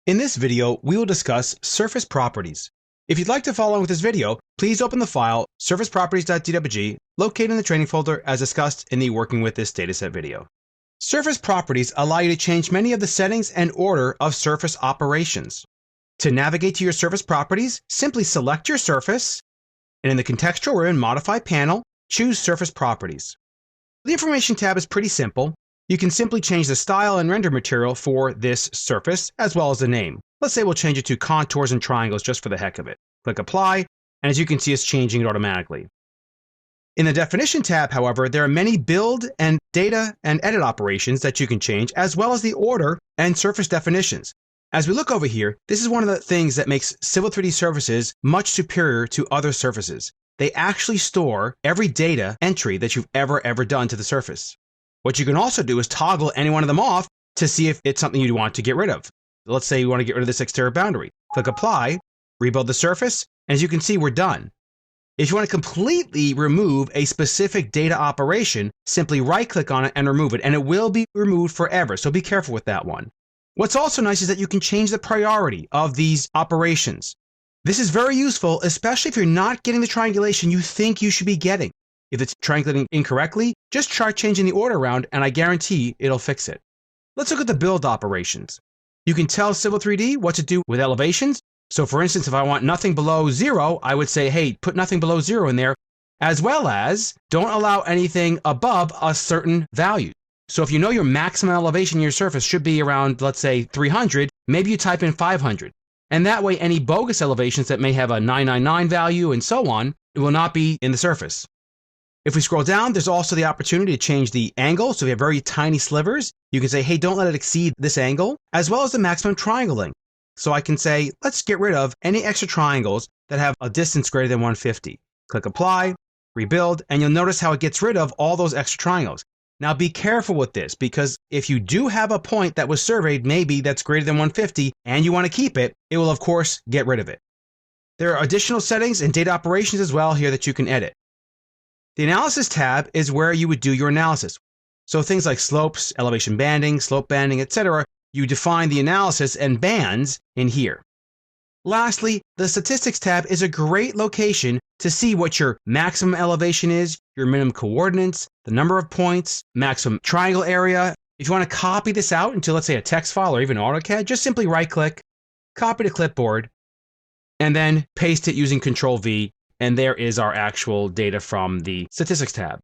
In this video, we will discuss surface properties. If you'd like to follow along with this video, please open the file surfaceproperties.dwg located in the training folder as discussed in the Working with this dataset video. Surface properties allow you to change many of the settings and order of surface operations. To navigate to your surface properties, simply select your surface, and in the contextual or in Modify panel, choose Surface Properties. The Information tab is pretty simple. You can simply change the style and render material for this surface, as well as the name. Let's say we'll change it to contours and triangles just for the heck of it. Click Apply, and as you can see, it's changing it automatically. In the Definition tab, however, there are many build and data and edit operations that you can change, as well as the order and surface definitions. As we look over here, this is one of the things that makes Civil 3D surfaces much superior to other surfaces. They actually store every data entry that you've ever done to the surface. What you can also do is toggle any one of them off to see if it's something you want to get rid of. Let's say you want to get rid of this exterior boundary. Click Apply, rebuild the surface, and as you can see, we're done. If you want to completely remove a specific data operation, simply right-click on it and remove it, and it will be removed forever, so be careful with that one. What's also nice is that you can change the priority of these operations. This is very useful, especially if you're not getting the triangulation you think you should be getting. If it's triangulating incorrectly, just try changing the order around and I guarantee it'll fix it. Let's look at the build operations. You can tell Civil 3D what to do with elevations. So for instance, if I want nothing below 0, I would say, hey, put nothing below 0 in there, as well as don't allow anything above a certain value. So if you know your maximum elevation in your surface should be around, let's say 300, maybe you type in 500. And that way any bogus elevations that may have a 999 value and so on, it will not be in the surface. If we scroll down, there's also the opportunity to change the angle. So if you have very tiny slivers, you can say, hey, don't let it exceed this angle, as well as the maximum triangle length. So I can say, let's get rid of any extra triangles that have a distance greater than 150. Click Apply, Rebuild, and you'll notice how it gets rid of all those extra triangles. Now be careful with this, because if you do have a point that was surveyed, maybe that's greater than 150, and you want to keep it, it will of course get rid of it. There are additional settings and data operations as well here that you can edit. The Analysis tab is where you would do your analysis. So things like slopes, elevation banding, slope banding, etc., you define the analysis and bands in here. Lastly, the Statistics tab is a great location to see what your maximum elevation is, your minimum coordinates, the number of points, maximum triangle area. If you want to copy this out into, let's say, a text file or even AutoCAD, just simply right-click, copy to clipboard, and then paste it using Control-V. And there is our actual data from the Statistics tab.